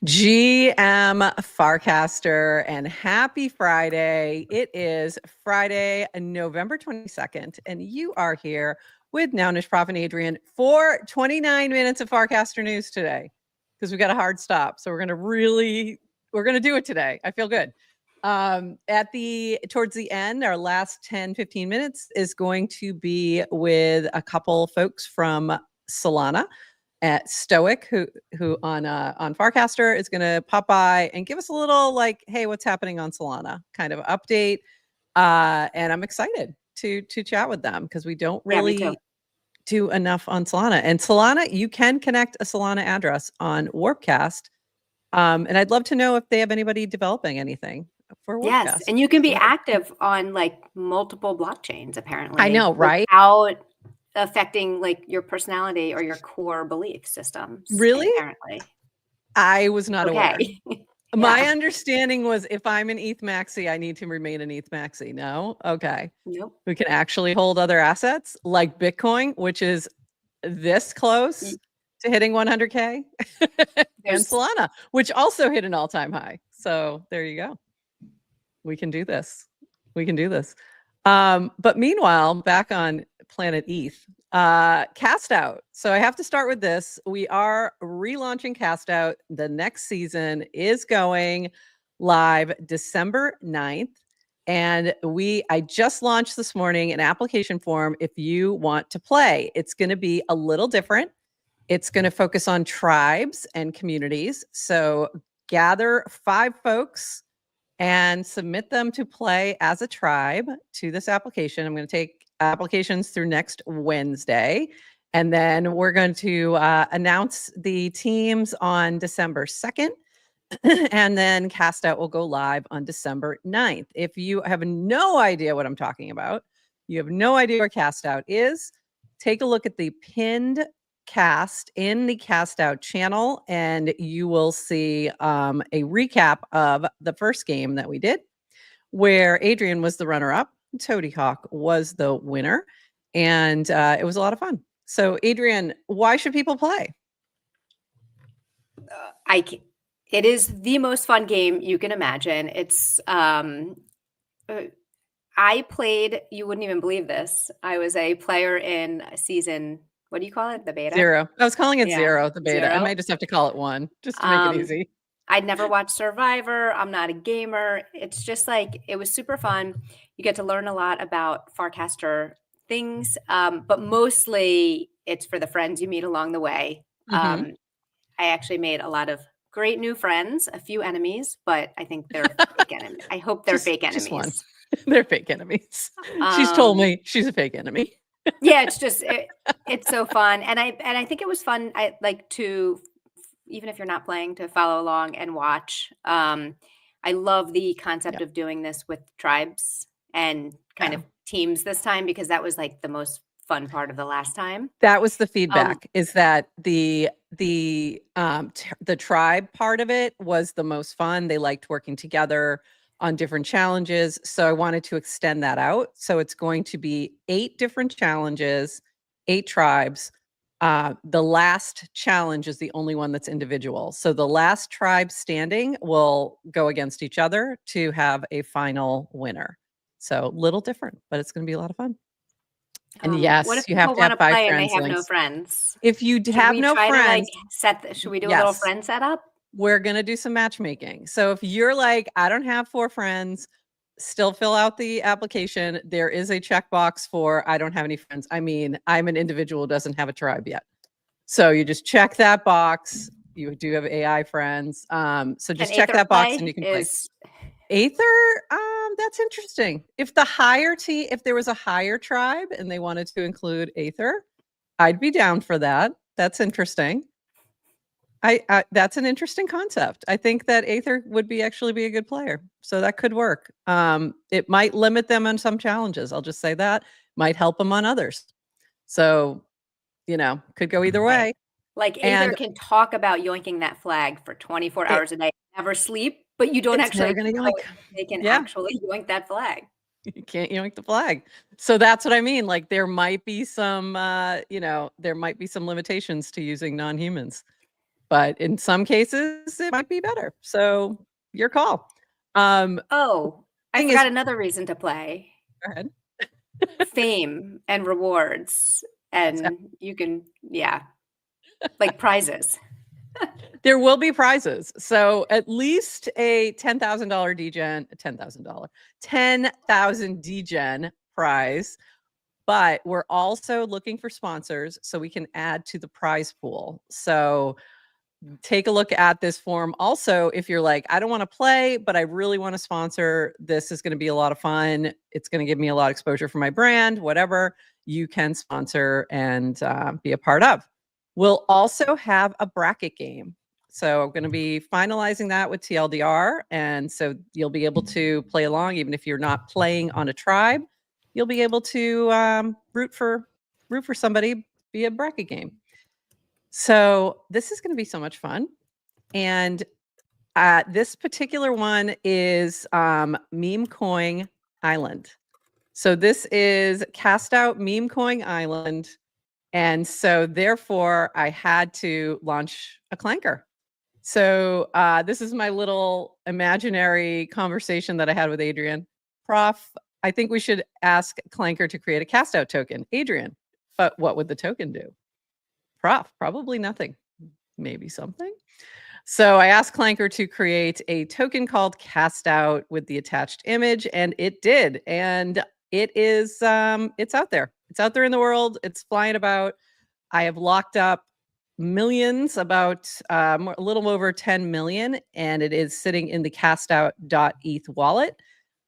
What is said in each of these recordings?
GM Farcaster, and happy Friday. It is Friday, November 22nd, and you are here with Nounish, Prof, and Adrian for 29 minutes of Farcaster news today because we got a hard stop. So we're going to do it today. I feel good. Towards the end, our last 10, 15 minutes is going to be with a couple folks from Solana at Stoic, who on Farcaster is going to pop by and give us a little like, hey, what's happening on Solana kind of update. And I'm excited to chat with them because we don't really do enough on Solana. And Solana, you can connect a Solana address on Warpcast. And I'd love to know if they have anybody developing anything for Warpcast. Yes, and you can be active on like multiple blockchains, apparently. I know, right? Without affecting like your personality or your core belief systems. Really? Apparently. I was not aware. Yeah. My understanding was if I'm an ETH maxi, I need to remain an ETH maxi. No? Okay. Nope. We can actually hold other assets like Bitcoin, which is this close to hitting 100K, and Solana, which also hit an all-time high. So there you go. We can do this. We can do this. But meanwhile, back on Planet ETH, Cast Out. So I have to start with this. We are relaunching Cast Out. The next season is going live December 9th. And I just launched this morning an application form if you want to play. It's going to be a little different. It's going to focus on tribes and communities. So gather 5 folks and submit them to play as a tribe to this application. I'm going to take applications through next Wednesday, and then we're going to announce the teams on December 2nd, and then Cast Out will go live on December 9th. If you have no idea what I'm talking about, you have no idea where Cast Out is, take a look at the pinned cast in the Cast Out channel, and you will see a recap of the first game that we did, where Adrian was the runner-up, Toady Hawk was the winner, and it was a lot of fun. So, Adrian, why should people play? It is the most fun game you can imagine. It's I played. You wouldn't even believe this. I was a player in season. What do you call it? The beta? 0. I was calling it 0, the beta. 0. I might just have to call it 1 just to make it easy. I'd never watched Survivor. I'm not a gamer. It's just like, it was super fun. You get to learn a lot about Farcaster things, but mostly it's for the friends you meet along the way. I actually made a lot of great new friends, a few enemies, but I think they're fake enemies. I hope they're fake enemies. Just one. They're fake enemies. She's told me she's a fake enemy. Yeah, it's just it's so fun, and I think it was fun. I like to, even if you're not playing, to follow along and watch. I love the concept of doing this with tribes and kind of teams this time, because that was like the most fun part of the last time. That was the feedback, is that the tribe part of it was the most fun. They liked working together on different challenges. So I wanted to extend that out. So it's going to be 8 different challenges, 8 tribes. The last challenge is the only one that's individual. So the last tribe standing will go against each other to have a final winner. So a little different, but it's going to be a lot of fun. And yes, what if you have to have 5 friends. And they have no friends. If you have no friends, should we do a little friend setup? We're going to do some matchmaking. So if you're like, I don't have 4 friends, still fill out the application. There is a checkbox for I don't have any friends. I mean, I'm an individual who doesn't have a tribe yet. So you just check that box. You do have AI friends. So just check that box and you can play. Aether, that's interesting. If there was a higher tribe and they wanted to include Aether, I'd be down for that. That's interesting. That's an interesting concept. I think that Aether would actually be a good player. So that could work. It might limit them on some challenges. I'll just say that. Might help them on others. So, could go either way. Like Aether can talk about yoinking that flag for 24 hours a day, never sleep, but you don't actually know they can actually yoink that flag. You can't yoink the flag. So that's what I mean. Like there might be some, there might be some limitations to using non-humans. but in some cases it might be better. So your call. Oh, I Thing is, forgot another reason to play. go ahead. Fame and rewards, and you can, yeah, like prizes. There will be prizes. So at least a $10,000 DGen, $10,000 DGen prize. But we're also looking for sponsors so we can add to the prize pool. So take a look at this form. Also, if you're like, I don't want to play, but I really want to sponsor, this is going to be a lot of fun. It's going to give me a lot of exposure for my brand, whatever, you can sponsor and be a part of. We'll also have a bracket game. So I'm going to be finalizing that with TLDR. And so you'll be able to play along, even if you're not playing on a tribe, you'll be able to root for somebody via bracket game. So this is going to be so much fun. And this particular one is Meme Coin Island. So this is Cast Out Meme Coin Island. And so therefore I had to launch a clanker. So this is my little imaginary conversation that I had with Adrian. Prof, I think we should ask Clanker to create a cast out token. Adrian, but what would the token do? Prof, probably nothing. Maybe something. So I asked Clanker to create a token called Cast Out with the attached image, and it did. And it is, it's out there. It's out there in the world. It's flying about. I have locked up millions, about a little over 10 million, and it is sitting in the castout.eth wallet.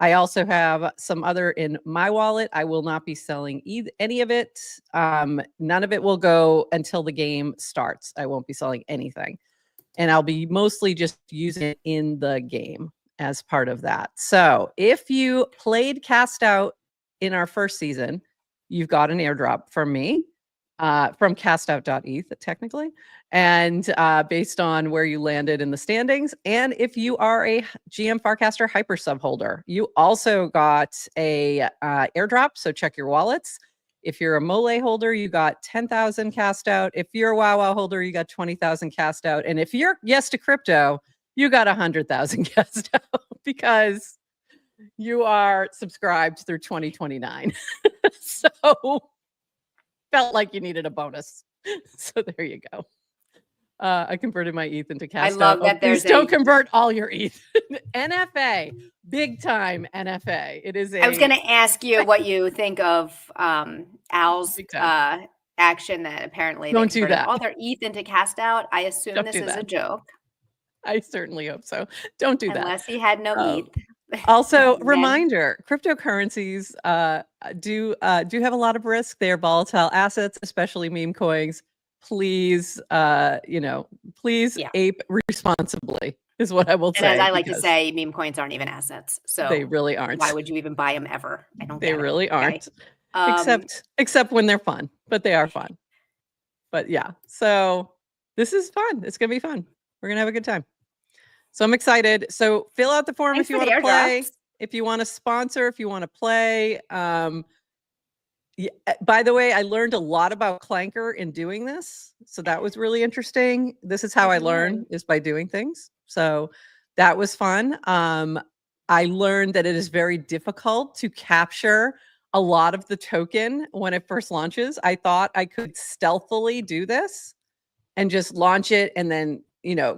I also have some other in my wallet. I will not be selling any of it. None of it will go until the game starts. I won't be selling anything. And I'll be mostly just using it in the game as part of that. So if you played Cast Out in our first season, you've got an airdrop from me. From castout.eth, technically, and based on where you landed in the standings. And if you are a GM Farcaster Hyper Sub holder, you also got a airdrop, so check your wallets. If you're a Mole holder, you got 10,000 cast out. If you're a WoW holder, you got 20,000 cast out. And if you're Yes to Crypto, you got 100,000 cast out because you are subscribed through 2029. So felt like you needed a bonus. So there you go. I converted my ETH into cash. I love that Please don't convert all your ETH. NFA, big time NFA. It is. I was going to ask you what you think of Al's action that apparently don't they do converted that. all their ETH into Cast Out. I assume Don't this do is that. a joke. I certainly hope so. Don't do that. Unless he had no ETH. Also, reminder: cryptocurrencies do have a lot of risk. They are volatile assets, especially meme coins. Please, please ape responsibly is what I will say. And as I like to say, meme coins aren't even assets. So they really aren't. Why would you even buy them ever? I don't. They really aren't. Okay? Except when they're fun, but they are fun. But yeah, so this is fun. It's gonna be fun. We're gonna have a good time. So I'm excited. So fill out the form if you want to play, if you want to sponsor, if you want to play. Yeah, by the way, I learned a lot about Clanker in doing this. So that was really interesting. This is how I learn, is by doing things. So that was fun. I learned that it is very difficult to capture a lot of the token when it first launches. I thought I could stealthily do this and just launch it and then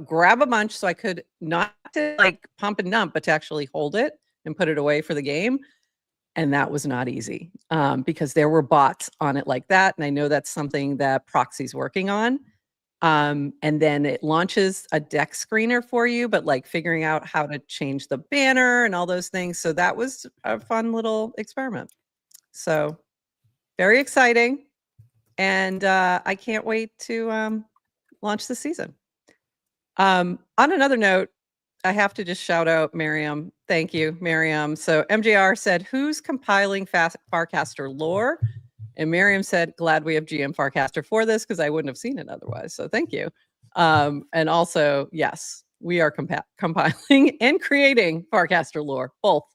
grab a bunch so I could not to like pump and dump, but to actually hold it and put it away for the game. And that was not easy because there were bots on it like that. And I know that's something that Proxy's working on. And then it launches a deck screener for you, but like figuring out how to change the banner and all those things. So that was a fun little experiment. So very exciting. And I can't wait to launch the season. On another note, I have to just shout out Miriam. Thank you, Miriam. So MJR said, who's compiling Farcaster lore? And Miriam said, glad we have GM Farcaster for this because I wouldn't have seen it otherwise. So thank you. And also, yes, we are compiling and creating Farcaster lore. Both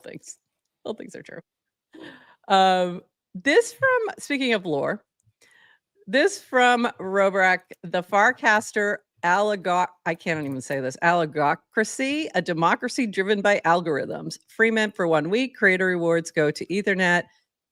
things. Both things are true. This from, speaking of lore, This from Robrak, the Farcaster I can't even say this. Allegocracy, a democracy driven by algorithms. Free mint for 1 week. Creator rewards go to Ethernet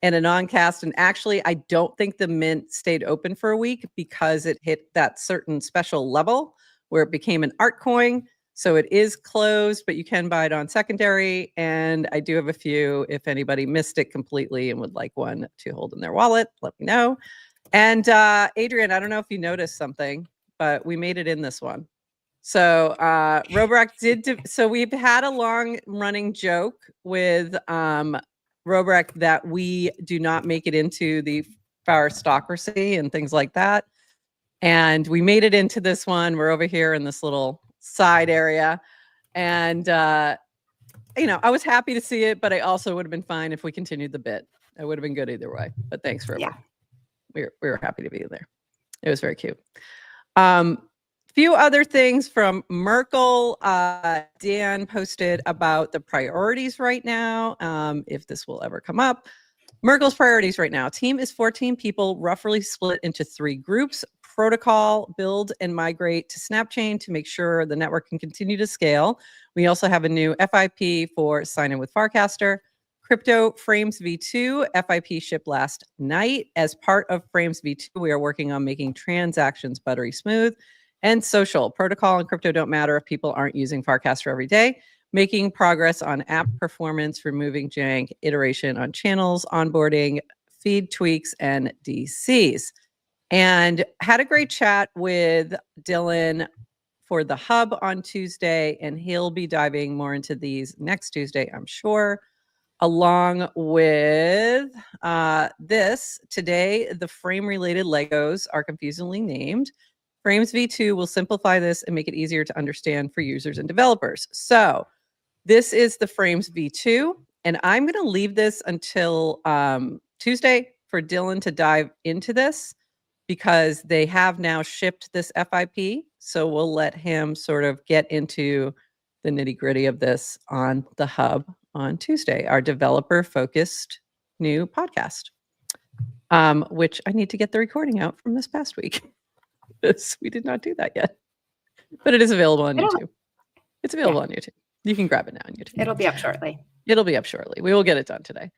and a non-cast. And actually, I don't think the mint stayed open for a week because it hit that certain special level where it became an art coin. So it is closed, but you can buy it on secondary. And I do have a few. If anybody missed it completely and would like one to hold in their wallet, let me know. And Adrian, I don't know if you noticed something, but we made it in this one. So Robrak so we've had a long running joke with Robrak that we do not make it into the Farstocracy and things like that. And we made it into this one. We're over here in this little side area. And you know, I was happy to see it, but I also would have been fine if we continued the bit. It would have been good either way. But thanks for Yeah. we were happy to be there. It was very cute. Few other things from Merkel. Dan posted about the priorities right now, if this will ever come up. Merkel's priorities right now. Team is 14 people, roughly split into 3 groups. Protocol, build and migrate to Snapchain to make sure the network can continue to scale. We also have a new FIP for sign in with Farcaster. Crypto Frames V2 FIP shipped last night. As part of Frames V2, we are working on making transactions buttery smooth. And social, protocol and crypto don't matter if people aren't using Farcaster every day. Making progress on app performance, removing jank, iteration on channels, onboarding, feed tweaks, and DCs. And had a great chat with Dylan for the hub on Tuesday, and he'll be diving more into these next Tuesday, I'm sure. Along with this, today, the frame-related Legos are confusingly named. Frames V2 will simplify this and make it easier to understand for users and developers. So this is the Frames V2, and I'm going to leave this until Tuesday for Dylan to dive into this because they have now shipped this FIP. So we'll let him sort of get into the nitty-gritty of this on the hub on Tuesday, our developer-focused new podcast, which I need to get the recording out from this past week. We did not do that yet, but it is available on YouTube. It's available on YouTube. You can grab it now on YouTube. It'll be up shortly. It'll be up shortly. We will get it done today.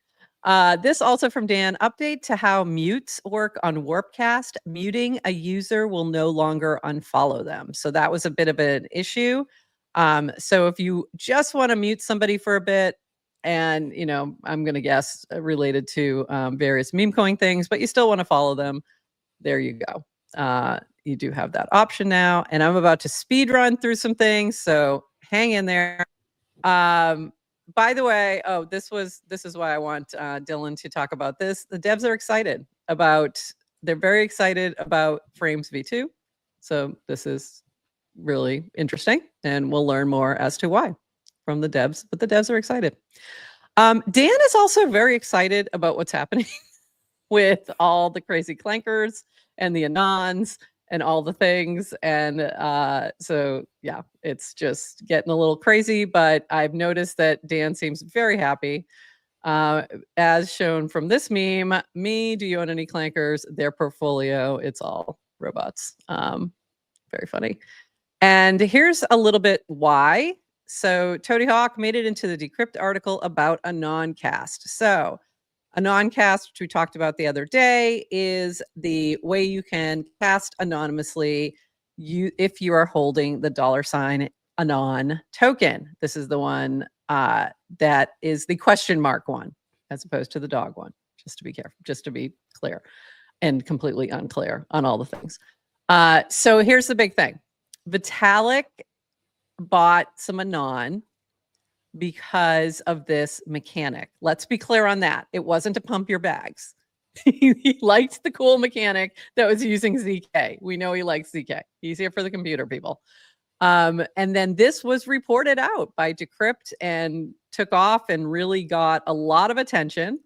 This also from Dan, update to how mutes work on Warpcast. Muting a user will no longer unfollow them. So that was a bit of an issue. So if you just want to mute somebody for a bit, and, you know, I'm going to guess related to various meme coin things, but you still want to follow them, there you go. You do have that option now. And I'm about to speed run through some things, so hang in there. By the way, this is why I want Dylan to talk about this. The devs are excited about, they're very excited about Frames V2. So this is really interesting, and we'll learn more as to why from the devs, but the devs are excited. Dan is also very excited about what's happening with all the crazy clankers and the anons and all the things. And so, yeah, it's just getting a little crazy, but I've noticed that Dan seems very happy. As shown from this meme, do you own any clankers? Their portfolio, it's all robots. Very funny. And here's a little bit why. So Toady Hawk made it into the Decrypt article about a non-cast. So a non-cast, which we talked about the other day, is the way you can cast anonymously if you are holding the $sign anon token. This is the one that is the question mark one, as opposed to the dog one, just to be careful, just to be clear and completely unclear on all the things. So here's the big thing. Vitalik bought some anon because of this mechanic. Let's be clear on that. It wasn't to pump your bags. He liked the cool mechanic that was using ZK. We know he likes ZK. He's here for the computer, people. And then this was reported out by Decrypt and took off and really got a lot of attention.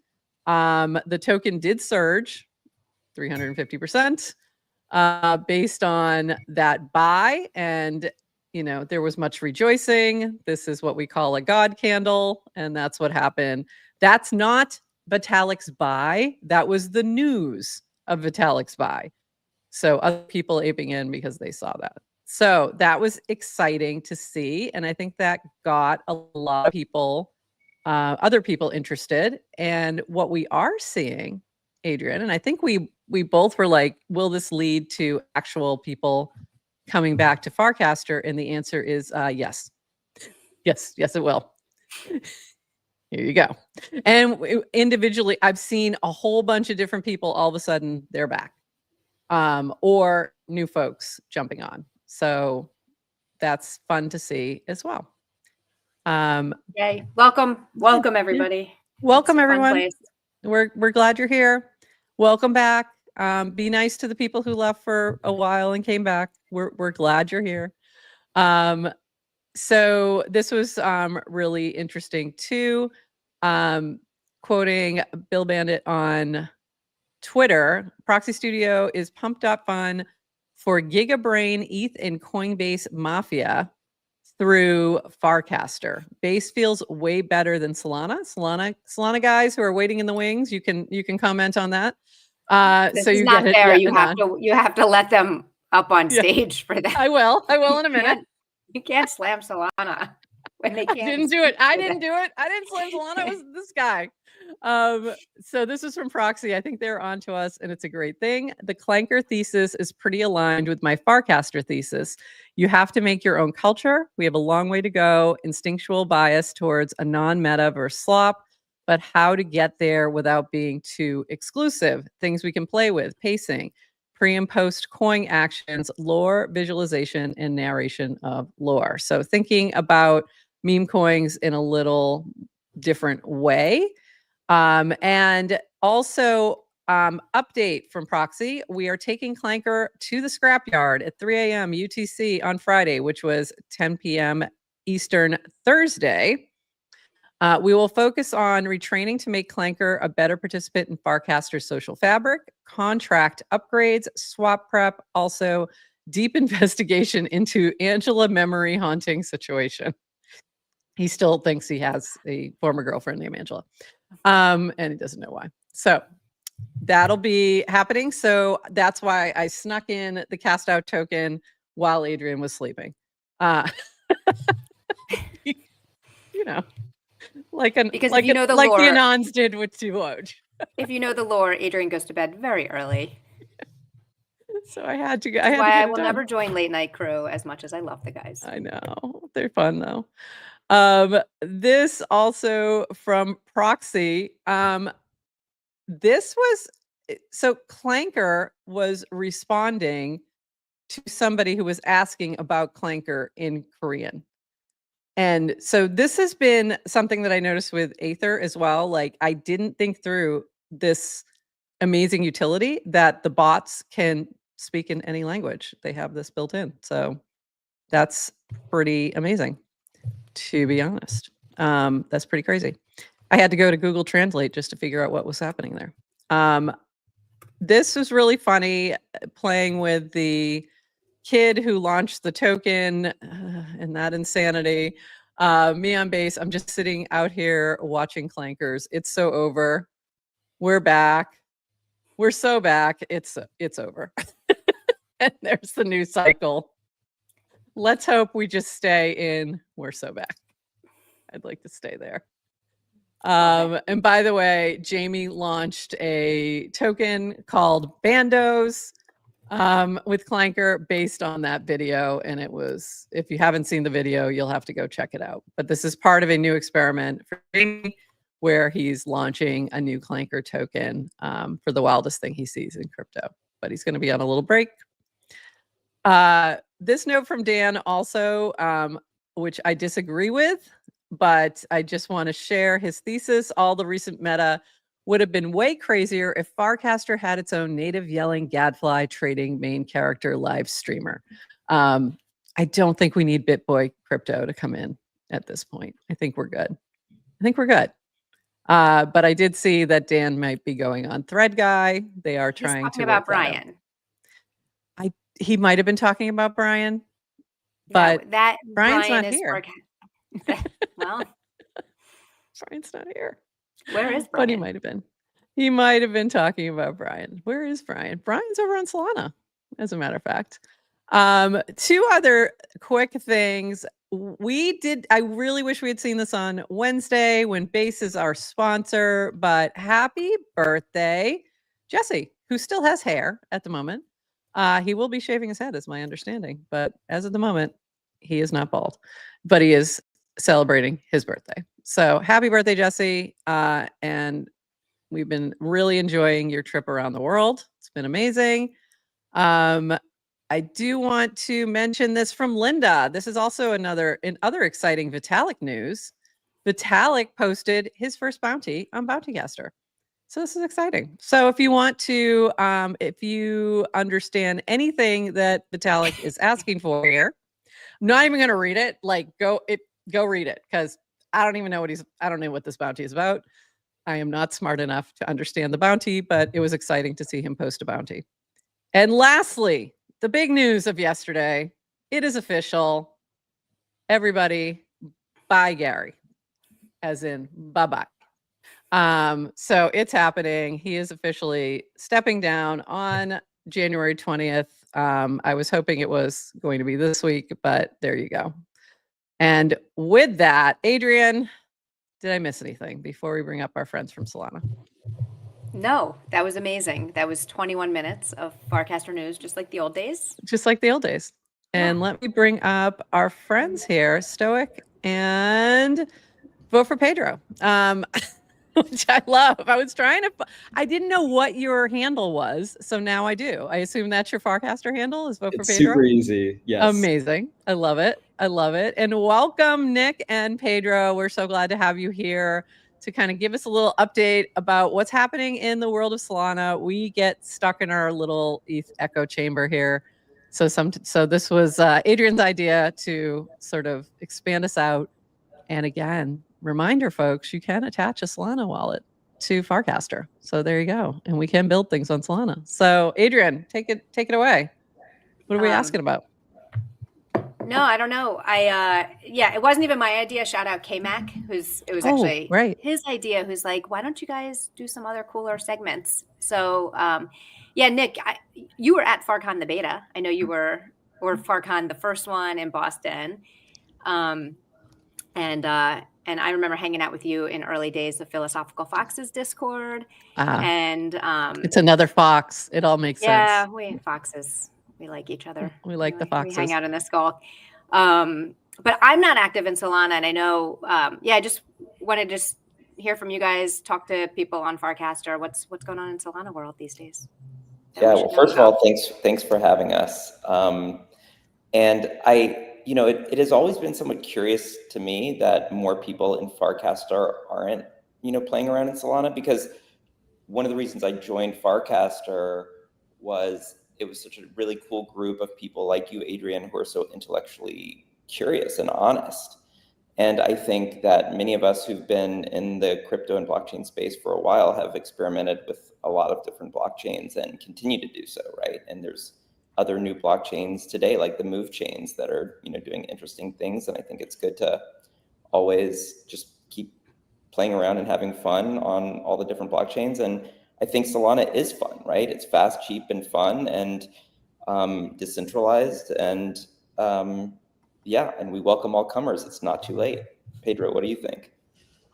The token did surge 350% based on that buy. And you know, there was much rejoicing. This is what we call a God candle. And that's what happened. That's not Vitalik's buy. That was the news of Vitalik's buy. So other people aping in because they saw that. So that was exciting to see. And I think that got a lot of people, other people interested. And what we are seeing, Adrian, and I think we both were like, will this lead to actual people coming back to Farcaster? And the answer is yes. Yes, it will. Here you go. And individually, I've seen a whole bunch of different people all of a sudden they're back, or new folks jumping on. So that's fun to see as well. Yay. Welcome everybody. Welcome everyone. We're glad you're here. Welcome back. Be nice to the people who left for a while and came back. We're glad you're here. So this was really interesting too. Quoting Bill Bandit on Twitter, Proxy Studio is pumped up on for Gigabrain, ETH, and Coinbase Mafia through Farcaster. Base feels way better than Solana. Solana guys who are waiting in the wings, you can comment on that. So you get fair. You have to let them up on stage for that. I will in a minute. You can't slam Solana when they can't. I didn't do it. I didn't slam Solana. It was this guy. So this is from Proxy. I think they're on to us, and it's a great thing. The Clanker thesis is pretty aligned with my Farcaster thesis. You have to make your own culture. We have a long way to go. Instinctual bias towards a non-meta versus slop, but how to get there without being too exclusive. Things we can play with, pacing, pre and post coin actions, lore, visualization, and narration of lore. So thinking about meme coins in a little different way. And also update from Proxy, we are taking Clanker to the scrapyard at 3 a.m. UTC on Friday, which was 10 p.m. Eastern Thursday. We will focus on retraining to make Clanker a better participant in Farcaster's social fabric, contract upgrades, swap prep, also deep investigation into Angela memory haunting situation. He still thinks he has a former girlfriend named Angela, and he doesn't know why. So that'll be happening. So that's why I snuck in the cast out token while Adrian was sleeping. You know. Because if you know the lore, the Anons did with Duoj. If you know the lore, Adrian goes to bed very early. So I had to. I will never join late night crew as much as I love the guys. I know they're fun though. This also from Proxy. This was so Clanker was responding to somebody who was asking about Clanker in Korean. And so this has been something that I noticed with Aether as well. Like I didn't think through this amazing utility that the bots can speak in any language. They have this built in. So that's pretty amazing, to be honest. That's pretty crazy. I had to go to Google Translate just to figure out what was happening there. This was really funny, playing with the kid who launched the token and that insanity. Me on base, I'm just sitting out here watching Clankers. It's so over. We're back. We're so back. It's over. And there's the new cycle. Let's hope we just stay in we're so back. I'd like to stay there. Okay. And by the way, Jamie launched a token called Bandos with Clanker based on that video. And it was, if you haven't seen the video, you'll have to go check it out. But this is part of a new experiment for Jamie where he's launching a new Clanker token for the wildest thing he sees in crypto. But he's going to be on a little break. This note from Dan also, which I disagree with, but I just want to share his thesis. All the recent meta would have been way crazier if Farcaster had its own native yelling gadfly trading main character live streamer. I don't think we need BitBoy Crypto to come in at this point. I think we're good. But I did see that Dan might be going on Thread Guy. They are trying to talking about Brian. He might have been talking about Brian, but no, that Brian's Brian not here. Well, Brian's not here. Where is Brian? But he might have been. He might have been talking about Brian. Where is Brian? Brian's over on Solana. as a matter of fact. Two other quick things. I really wish we had seen this on Wednesday when Base is our sponsor, but happy birthday, Jesse, who still has hair at the moment. He will be shaving his head, is my understanding, but as of the moment, he is not bald, but he is celebrating his birthday. So happy birthday, Jesse. And we've been really enjoying your trip around the world. It's been amazing. I do want to mention this from Linda. This is also in other exciting Vitalik news. Vitalik posted his first bounty on Bountycaster. So this is exciting. So if you want to, if you understand anything that Vitalik is asking for here, I'm not even going to read it. Like go read it, because I don't even know I don't know what this bounty is about. I am not smart enough to understand the bounty, but it was exciting to see him post a bounty. And lastly, the big news of yesterday, it is official. Everybody, bye Gary, as in bye-bye. So it's happening. He is officially stepping down on January 20th. I was hoping it was going to be this week, but there you go. And with that, Adrian, did I miss anything before we bring up our friends from Solana? No, that was amazing. That was 21 minutes of Farcaster news, just like the old days. Just like the old days. And let me bring up our friends here, Stoic and Vote for Pedro, which I love. I didn't know what your handle was, so now I do. I assume that's your Farcaster handle, is Vote for Pedro? Super easy, yes. Amazing. I love it. I love it. And welcome, Nick and Pedro. We're so glad to have you here to kind of give us a little update about what's happening in the world of Solana. We get stuck in our little ETH echo chamber here. So this was Adrian's idea to sort of expand us out. And again, reminder, folks, you can attach a Solana wallet to Farcaster. So there you go. And we can build things on Solana. So Adrian, take it away. What are we asking about? No, I don't know. Yeah, it wasn't even my idea. Shout out K-Mac, it was actually his idea, who's like, why don't you guys do some other cooler segments? So, yeah, Nick, you were at FarCon the beta. I know you were, or FarCon the first one in Boston. And I remember hanging out with you in early days of Philosophical Fox's Discord. And it's another fox. It all makes sense. Yeah, we foxes. We like each other. We like the foxes. We hang out in the skull. But I'm not active in Solana, and I know. I just wanted to hear from you guys. Talk to people on Farcaster. What's going on in Solana world these days? Yeah. Well, first of all, thanks for having us. And it has always been somewhat curious to me that more people in Farcaster aren't, playing around in Solana, because one of the reasons I joined Farcaster was it was such a really cool group of people like you, Adrian, who are so intellectually curious and honest. And I think that many of us who've been in the crypto and blockchain space for a while have experimented with a lot of different blockchains and continue to do so, right? And there's other new blockchains today, like the Move chains, that are doing interesting things. And I think it's good to always just keep playing around and having fun on all the different blockchains. And I think Solana is fun, right? It's fast, cheap, and fun, and decentralized, and and we welcome all comers. It's not too late. Pedro, what do you think?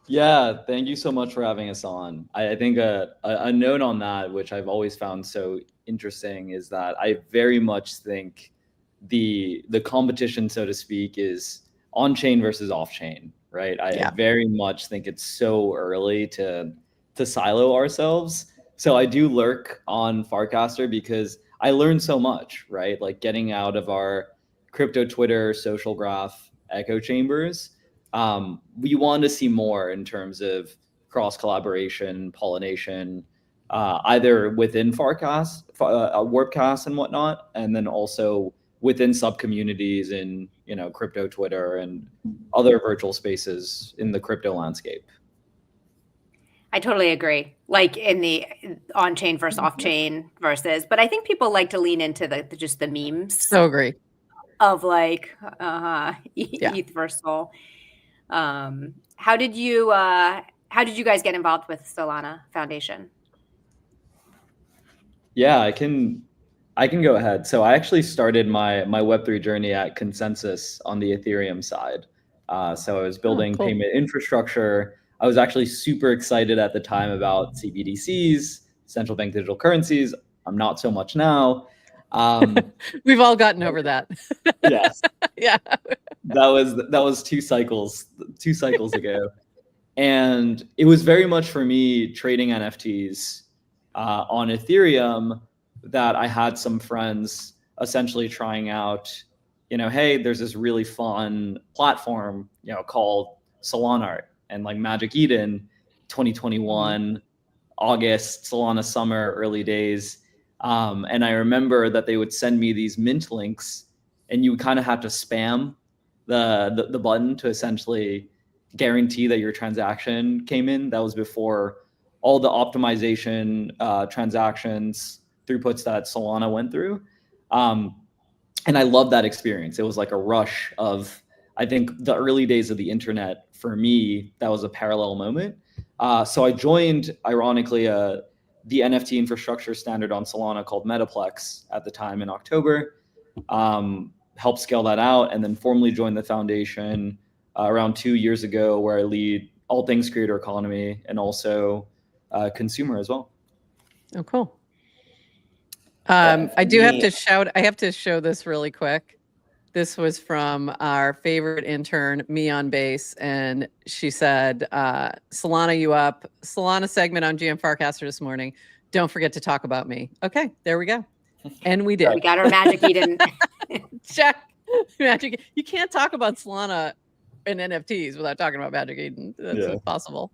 Yeah, thank you so much for having us on. I think a note on that, which I've always found so interesting, is that I very much think the competition, so to speak, is on-chain versus off-chain, right? I very much think it's so early to silo ourselves. So I do lurk on Farcaster because I learned so much, right? Like getting out of our crypto Twitter, social graph, echo chambers. We want to see more in terms of cross collaboration, pollination, either within Farcast, Warpcast and whatnot, and then also within sub communities in crypto Twitter and other virtual spaces in the crypto landscape. I totally agree. Like in the on-chain versus off-chain versus, but I think people like to lean into just the memes. So agree. Of like ETH versus Sol. How did you guys get involved with Solana Foundation? Yeah, I can I can go ahead. So I actually started my Web3 journey at Consensus on the Ethereum side. So I was building cool. payment infrastructure. I was actually super excited at the time about CBDCs, central bank digital currencies. I'm not so much now. We've all gotten over that. Yes, Yeah. that was 2 cycles ago. And it was very much for me trading NFTs on Ethereum that I had some friends essentially trying out, hey, there's this really fun platform, called Solana and like Magic Eden 2021, August, Solana summer, early days. And I remember that they would send me these mint links and you would kind of have to spam the button to essentially guarantee that your transaction came in. That was before all the optimization transactions throughputs that Solana went through. And I love that experience. It was like a rush of, I think, the early days of the internet. For me, that was a parallel moment. So I joined, ironically, the NFT infrastructure standard on Solana called Metaplex at the time in October. Helped scale that out, and then formally joined the foundation around 2 years ago, where I lead all things creator economy and also consumer as well. Oh, cool. Yeah, I do have me- to shout, I have to show this really quick. This was from our favorite intern, me on base, and she said, Solana, you up? Solana segment on GM Farcaster this morning. Don't forget to talk about me. Okay, there we go. And we did. We got our Magic Eden. Check. Magic. You can't talk about Solana and NFTs without talking about Magic Eden. That's impossible.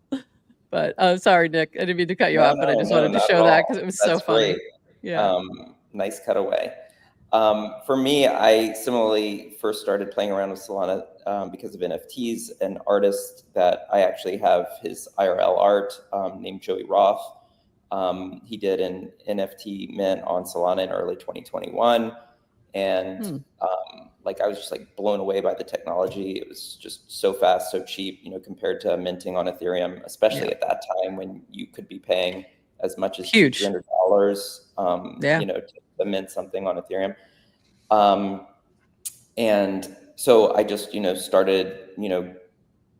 But sorry, Nick. I didn't mean to cut you off, but I just wanted to not show at that all. because it was That's so funny. great. Yeah. Nice cutaway. For me, I similarly first started playing around with Solana because of NFTs. An artist that I actually have his IRL art named Joey Roth. He did an NFT mint on Solana in early 2021. And I was just like blown away by the technology. It was just so fast, so cheap, compared to minting on Ethereum, especially at that time when you could be paying as much as $300, to mint something on Ethereum. And so I just, started,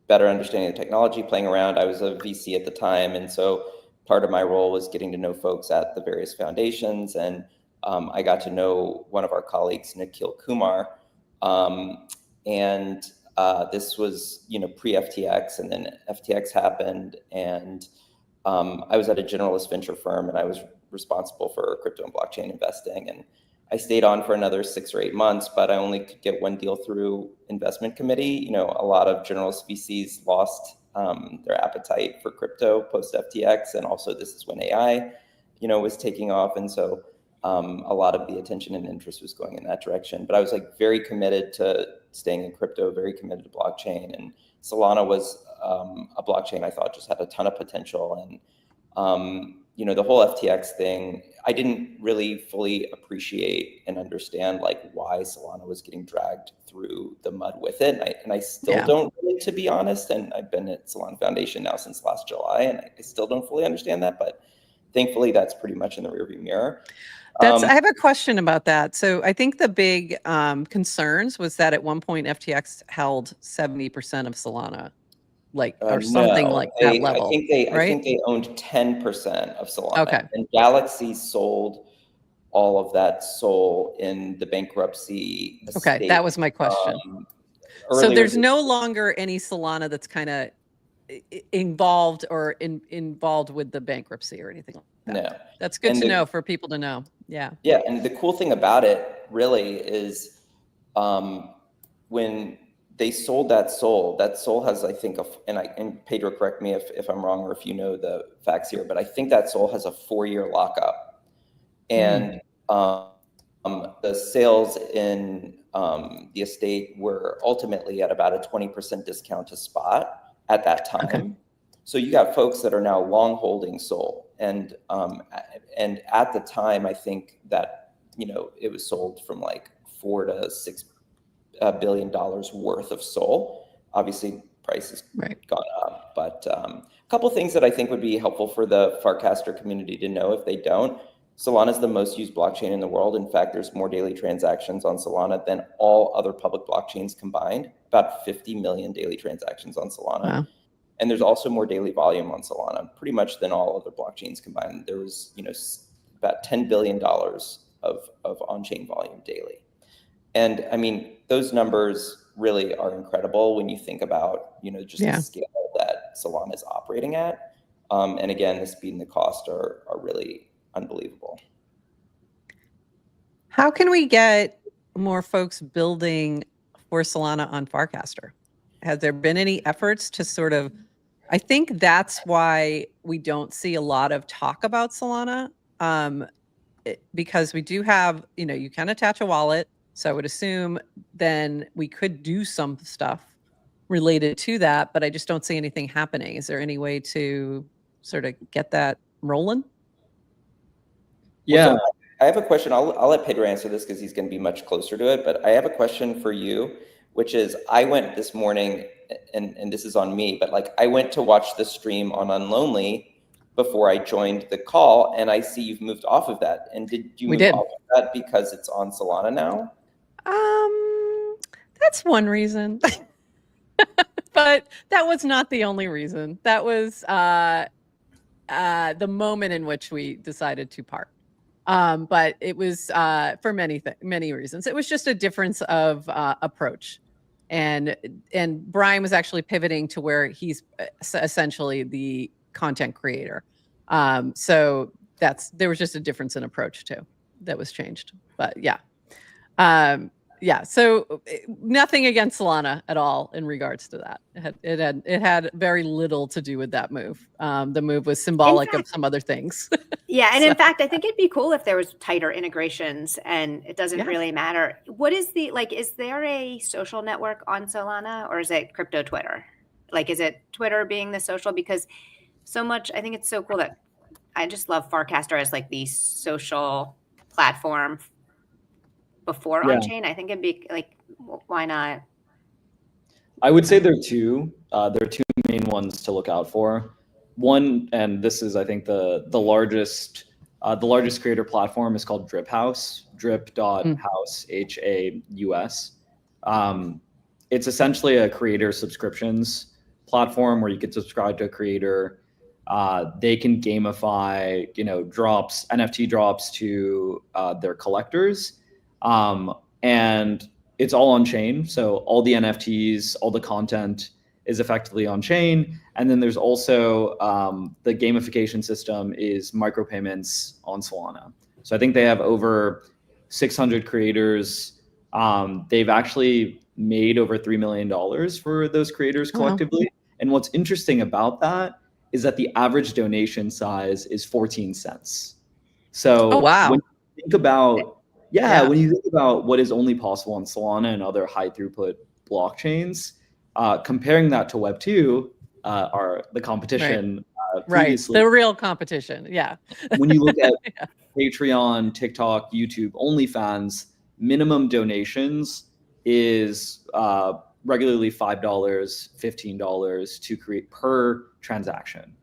better understanding the technology, playing around. I was a VC at the time. And so part of my role was getting to know folks at the various foundations. And I got to know one of our colleagues, Nikhil Kumar. This was, pre-FTX, and then FTX happened. And I was at a generalist venture firm, and I was responsible for crypto and blockchain investing. And I stayed on for another 6 or 8 months, but I only could get one deal through investment committee. A lot of generalist VCs lost their appetite for crypto post FTX. And also this is when AI, was taking off. And so a lot of the attention and interest was going in that direction. But I was very committed to staying in crypto, very committed to blockchain. And Solana was a blockchain I thought just had a ton of potential. And the whole FTX thing, I didn't really fully appreciate and understand why Solana was getting dragged through the mud with it. And I still don't really, to be honest. And I've been at Solana Foundation now since last July, and I still don't fully understand that. But thankfully, that's pretty much in the rearview mirror. I have a question about that. So I think the big concerns was that at one point FTX held 70% of Solana, or something No, like that level. I think they owned 10% of Solana. Okay. And Galaxy sold all of that SOL in the bankruptcy estate. Okay, that was my question. So there's no longer any Solana that's kind of involved or involved with the bankruptcy or anything like that. No. That's good to know for people to know. Yeah. Yeah, and the cool thing about it really is when they sold that SOL has, I think, and Pedro, correct me if I'm wrong or if you know the facts here, but I think that SOL has a 4-year lockup. And the sales in the estate were ultimately at about a 20% discount to spot at that time. Okay. So you got folks that are now long holding SOL. And at the time, I think that, it was sold from $4 to $6 billion worth of SOL. Obviously, price has gone up. But a couple of things that I think would be helpful for the Farcaster community to know if they don't. Solana is the most used blockchain in the world. In fact, there's more daily transactions on Solana than all other public blockchains combined, about 50 million daily transactions on Solana. Wow. And there's also more daily volume on Solana, pretty much than all other blockchains combined. There was, about $10 billion of on-chain volume daily. And I mean, those numbers really are incredible when you think about, just the scale that Solana is operating at. And again, the speed and the cost are really unbelievable. How can we get more folks building for Solana on Farcaster? Has there been any efforts to sort of, I think that's why we don't see a lot of talk about Solana, because we do have, you can attach a wallet. So I would assume then we could do some stuff related to that, but I just don't see anything happening. Is there any way to sort of get that rolling? Yeah. Well, so I have a question. I'll let Pedro answer this because he's going to be much closer to it. But I have a question for you, which is I went this morning, and this is on me, but like I went to watch the stream on Unlonely before I joined the call, and I see you've moved off of that. And did you move off of that because it's on Solana now? That's one reason. But that was not the only reason. That was the moment in which we decided to part. But it was for many reasons. It was just a difference of approach, and Brian was actually pivoting to where he's essentially the content creator. So there was just a difference in approach too that was changed. But yeah. So nothing against Solana at all in regards to that. It had very little to do with that move. The move was symbolic of some other things. Yeah, and in fact, I think it'd be cool if there was tighter integrations, and it doesn't really matter. What is is there a social network on Solana, or is it crypto Twitter? Like, is it Twitter being the social? Because so much, I think it's so cool that I just love Farcaster as like the social platform before on-chain. I think it'd be like, why not? I would say there are two main ones to look out for. One, and this is I think the largest creator platform, is called Drip House, drip.house, HAUS. It's essentially a creator subscriptions platform where you can subscribe to a creator. They can gamify, NFT drops to their collectors. And it's all on chain. So all the NFTs, all the content is effectively on chain. And then there's also the gamification system is micropayments on Solana. So I think they have over 600 creators. They've actually made over $3 million for those creators collectively. Wow. And what's interesting about that is that the average donation size is 14 cents. So when you think about when you think about what is only possible on Solana and other high throughput blockchains, comparing that to Web 2, are the competition previously. The real competition. Yeah. When you look at Patreon, TikTok, YouTube, OnlyFans, minimum donations is regularly $5, $15 to create per transaction.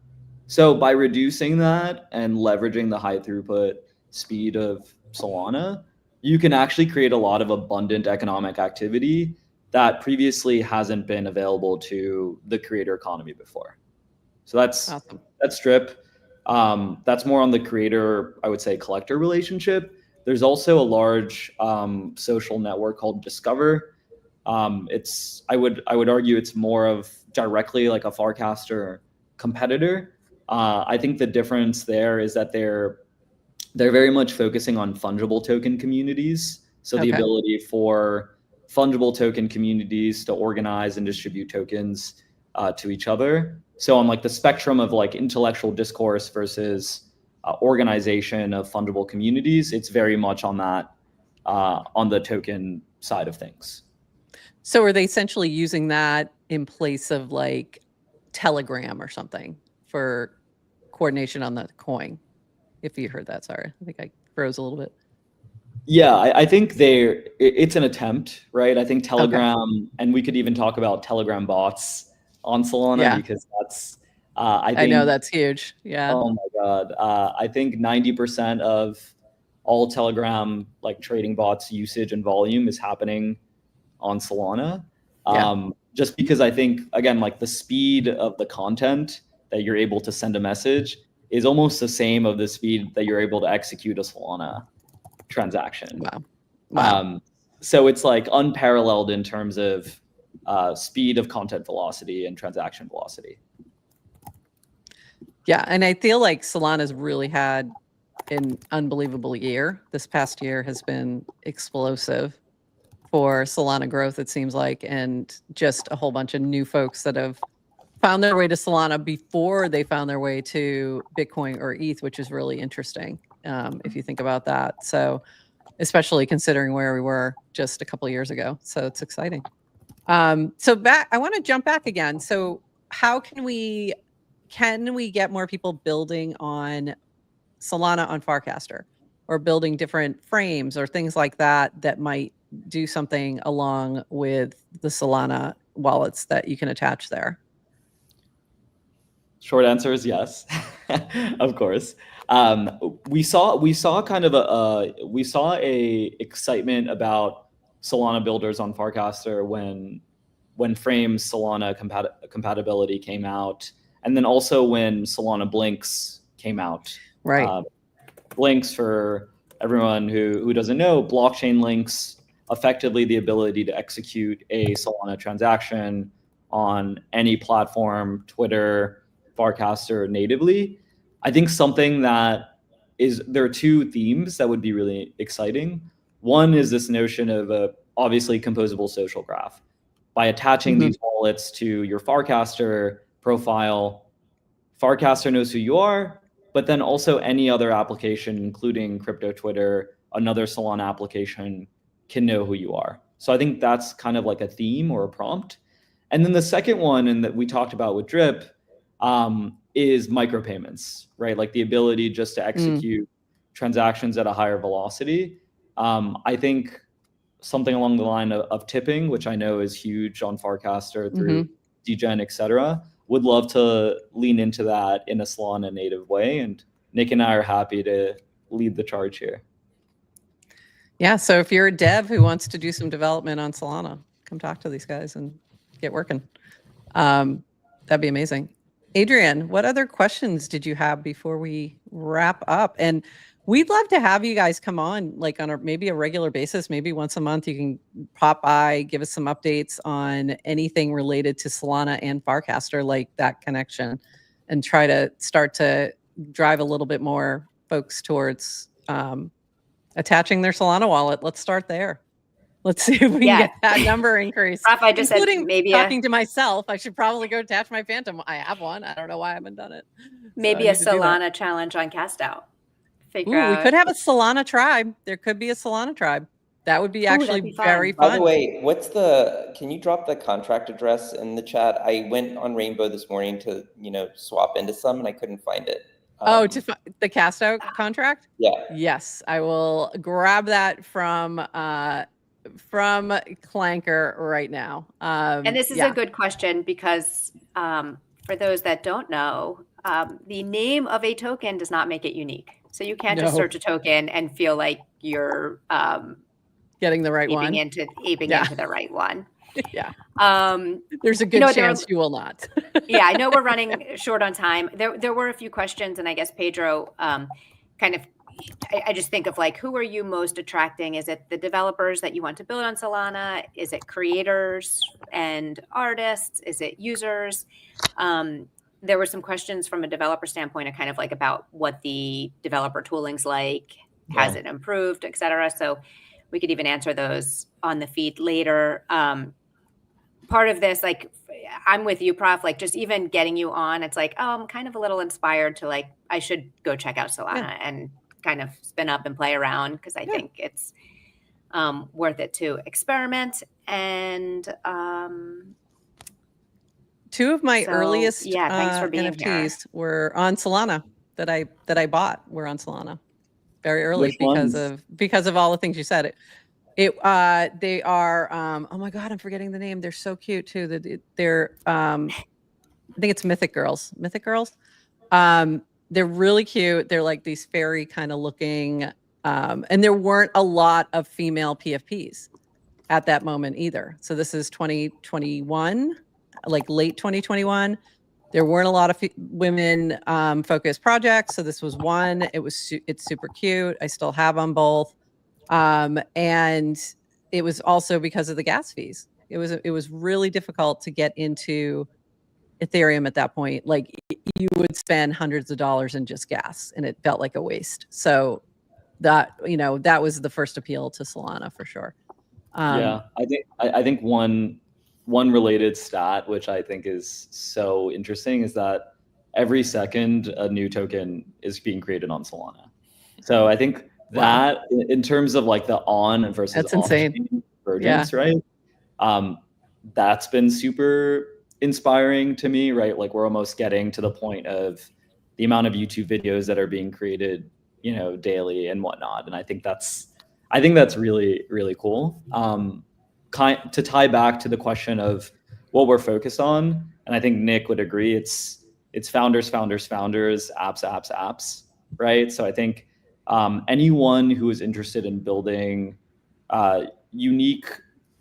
So by reducing that and leveraging the high throughput speed of Solana, you can actually create a lot of abundant economic activity that previously hasn't been available to the creator economy before. So that's awesome. That's Drip. That's more on the creator, I would say, collector relationship. There's also a large social network called Discover. I would argue it's more of directly like a Farcaster competitor. I think the difference there is that they're very much focusing on fungible token communities. So the ability for fungible token communities to organize and distribute tokens to each other. So on like the spectrum of like intellectual discourse versus organization of fungible communities, it's very much on that, on the token side of things. So are they essentially using that in place of like Telegram or something for coordination on the coin? If you heard that, sorry. I think I froze a little bit. Yeah, I think it's an attempt, right? I think Telegram, and we could even talk about Telegram bots on Solana because that's, I know that's huge. Yeah. Oh my God. I think 90% of all Telegram like trading bots usage and volume is happening on Solana. Just because I think, again, like the speed of the content that you're able to send a message is almost the same of the speed that you're able to execute a Solana transaction. Wow. So it's like unparalleled in terms of speed of content velocity and transaction velocity. Yeah, and I feel like Solana's really had an unbelievable year. This past year has been explosive for Solana growth, it seems like, and just a whole bunch of new folks that have found their way to Solana before they found their way to Bitcoin or ETH, which is really interesting if you think about that. So especially considering where we were just a couple of years ago. So it's exciting. So back, I want to jump back again. So how can we get more people building on Solana on Farcaster, or building different frames or things like that that might do something along with the Solana wallets that you can attach there? Short answer is yes, of course. We saw kind of a excitement about Solana builders on Farcaster when Frame's Solana compatibility came out, and then also when Solana Blinks came out. Right. Blinks, for everyone who doesn't know, blockchain links effectively the ability to execute a Solana transaction on any platform, Twitter, Farcaster natively. I think something that there are two themes that would be really exciting. One is this notion of a obviously composable social graph. By attaching these wallets to your Farcaster profile, Farcaster knows who you are, but then also any other application, including crypto Twitter, another Solana application, can know who you are. So I think that's kind of like a theme or a prompt. And then the second one, and that we talked about with Drip, is micropayments, right? Like the ability just to execute transactions at a higher velocity. I think something along the line of tipping, which I know is huge on Farcaster through Degen, et cetera, would love to lean into that in a Solana native way. And Nick and I are happy to lead the charge here. Yeah, so if you're a dev who wants to do some development on Solana, come talk to these guys and get working. That'd be amazing. Adrian, what other questions did you have before we wrap up? And we'd love to have you guys come on, like on maybe a regular basis, maybe once a month. You can pop by, give us some updates on anything related to Solana and Farcaster, like that connection, and try to start to drive a little bit more folks towards attaching their Solana wallet. Let's start there. Let's see if we can get that number increased. Raph, I just including said maybe talking to myself. I should probably go attach my Phantom. I have one. I don't know why I haven't done it. Maybe a Solana challenge on Cast Out. We could have a Solana tribe. There could be a Solana tribe. That would be actually very fun. By the way, can you drop the contract address in the chat? I went on Rainbow this morning to, swap into some and I couldn't find it. The Cast Out contract? Yeah. Yes, I will grab that from Clanker right now. And this is a good question because for those that don't know, the name of a token does not make it unique. So you can't just search a token and feel like you're getting the right one. Aping into the right one. Yeah. There's a good chance you will not. Yeah, I know we're running short on time. There were a few questions, and I guess Pedro I just think of like, who are you most attracting? Is it the developers that you want to build on Solana? Is it creators and artists? Is it users? There were some questions from a developer standpoint, kind of like about what the developer tooling's like, has it improved, et cetera. So we could even answer those on the feed later. Part of this, like, I'm with you, Prof, like just even getting you on, it's like, I'm kind of a little inspired to like, I should go check out Solana and kind of spin up and play around because I think it's worth it to experiment. And two of my earliest thanks for being NFTs were on Solana that I bought were on Solana very early because of all the things you said. They are oh my God, I'm forgetting the name. They're so cute too. They're I think it's Mythic Girls. Mythic Girls. They're really cute. They're like these fairy kind of looking And there weren't a lot of female PFPs at that moment either. So this is 2021, like late 2021. There weren't a lot of women focused projects. So this was one. It's super cute. I still have them both. And it was also because of the gas fees. It was really difficult to get into Ethereum at that point. Like you would spend hundreds of dollars in just gas and it felt like a waste. So that, that was the first appeal to Solana for sure. Yeah, I think one related stat, which I think is so interesting, is that every second a new token is being created on Solana. So I think that in terms of like the on versus That's off insane. convergence, right? That's been super inspiring to me, right? Like we're almost getting to the point of the amount of YouTube videos that are being created, daily and whatnot. And I think that's really, really cool. To tie back to the question of what we're focused on, and I think Nick would agree, it's founders, apps, right? So I think anyone who is interested in building unique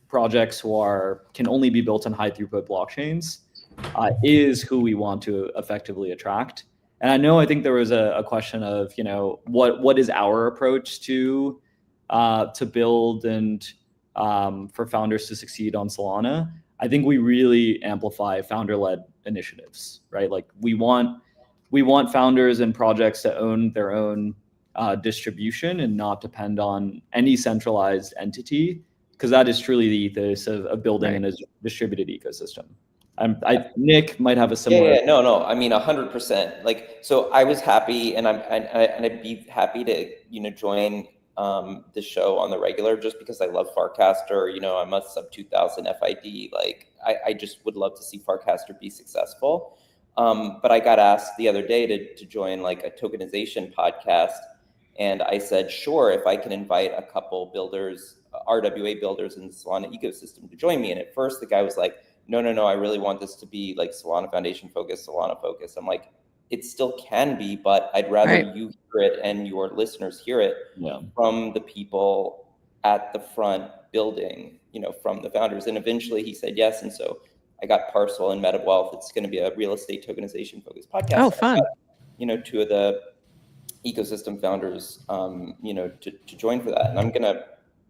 projects can only be built on high throughput blockchains is who we want to effectively attract. And I think there was a question of, what is our approach to build and for founders to succeed on Solana. I think we really amplify founder-led initiatives, right? Like we want founders and projects to own their own distribution and not depend on any centralized entity, because that is truly the ethos of building a distributed ecosystem. Nick might have a similar. Yeah, no. I mean, 100%. Like, so I was happy, and I'd be happy to join the show on the regular, just because I love Farcaster. I'm a sub 2000 FID. Like, I just would love to see Farcaster be successful. But I got asked the other day to join like a tokenization podcast, and I said, sure, if I can invite a couple builders, RWA builders in the Solana ecosystem to join me. And at first, the guy was like, no, I really want this to be like Solana Foundation focused, Solana focused. I'm like, it still can be, but I'd rather you hear it and your listeners hear it from the people at the front building, from the founders. And eventually he said yes. And so I got Parcel and Meta Wealth. It's going to be a real estate tokenization focused podcast. Oh, fun. Got, 2 of the ecosystem founders, to join for that. And I'm going to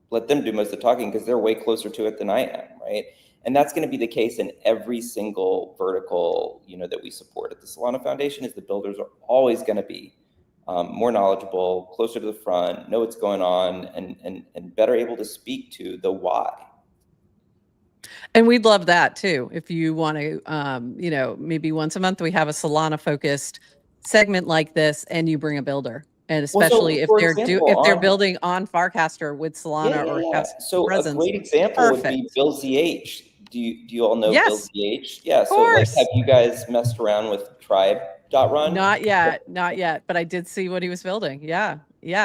let them do most of the talking because they're way closer to it than I am, right? And that's going to be the case in every single vertical, that we support at the Solana Foundation. Is the builders are always going to be more knowledgeable, closer to the front, know what's going on, and better able to speak to the why. And we'd love that too. If you want to, maybe once a month we have a Solana focused segment like this, and you bring a builder. And especially if they're building on Farcaster with Solana or so presence. A great example would be Bill ZH. Do you all know Bill ZH? Yeah. So like, have you guys messed around with Tribe.run? Not yet. But I did see what he was building. Yeah.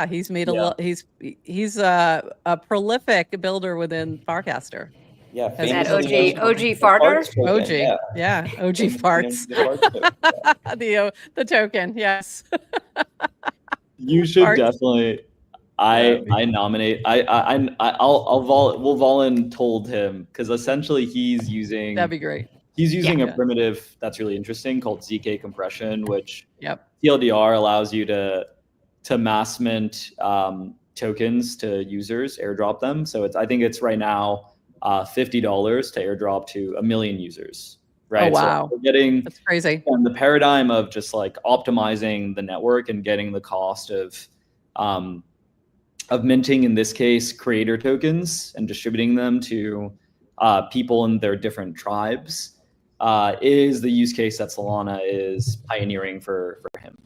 He's made he's a prolific builder within Farcaster. Yeah, that OG farter. OG farts. The token, yes. You should definitely. I nominate. We'll voluntold him, because essentially he's using. That'd be great. He's using a primitive that's really interesting called ZK compression, which TLDR allows you to mass mint tokens to users, airdrop them. So I think it's right now $50 to airdrop to 1 million users. Right. Oh, wow. So we're getting, that's crazy. And the paradigm of just like optimizing the network and getting the cost of minting, in this case, creator tokens, and distributing them to people in their different tribes is the use case that Solana is pioneering for him.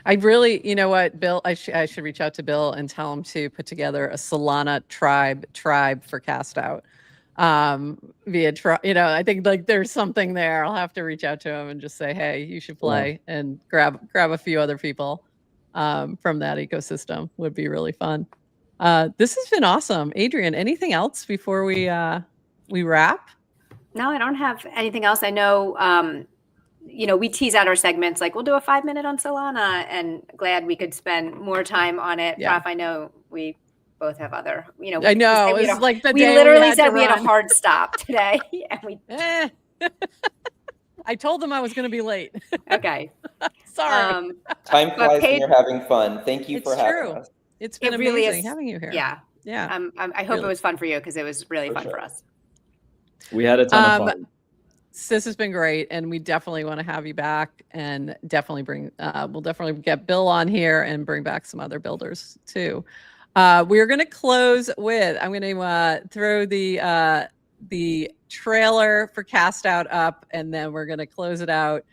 I really, you know what, Bill, I should reach out to Bill and tell him to put together a Solana tribe for cast out. Via I think like there's something there. I'll have to reach out to him and just say, hey, you should play, and grab a few other people from that ecosystem. Would be really fun. This has been awesome. Adrian, anything else before we wrap? No, I don't have anything else. I know we tease out our segments like we'll do a 5-minute on Solana, and glad we could spend more time on it. Yeah. Prof, I know we both have other, I know. we It's like the we day literally had said to we had a run. hard stop today. And we I told them I was going to be late. okay. Sorry. Time flies when you're having fun. Thank you It's for having true. us. It's been It really amazing is. having you here. Yeah. Yeah. I hope Really. it was fun for you, because it was really fun sure. for us. We had a ton of fun. This has been great, and we definitely want to have you back, and definitely we'll definitely get Bill on here and bring back some other builders too. We're going to close with, I'm going to throw the trailer for Cast Out up, and then we're going to close it out.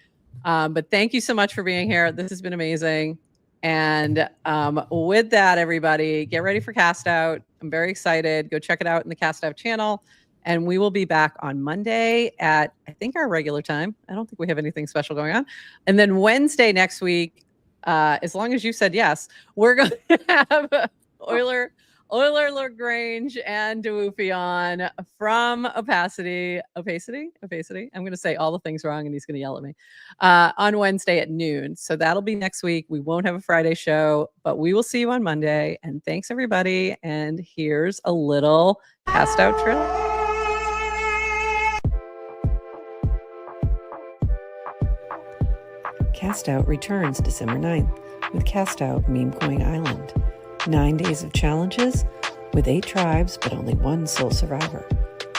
But thank you so much for being here. This has been amazing. And with that, everybody, get ready for Cast Out. I'm very excited. Go check it out in the Cast Out channel. And we will be back on Monday at, I think, our regular time. I don't think we have anything special going on. And then Wednesday next week, as long as you said yes, we're going to have Euler Lagrange and Dewufi on from Opacity. I'm going to say all the things wrong, and he's going to yell at me on Wednesday at noon. So that'll be next week. We won't have a Friday show, but we will see you on Monday. And thanks, everybody. And here's a little Cast Out trailer. Cast Out returns December 9th with Cast Out Meme Coin Island. 9 days of challenges with 8 tribes, but only 1 sole survivor.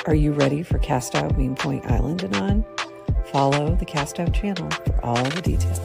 Are you ready for Cast Out Meme Coin Island, Anon? Follow the Cast Out channel for all the details.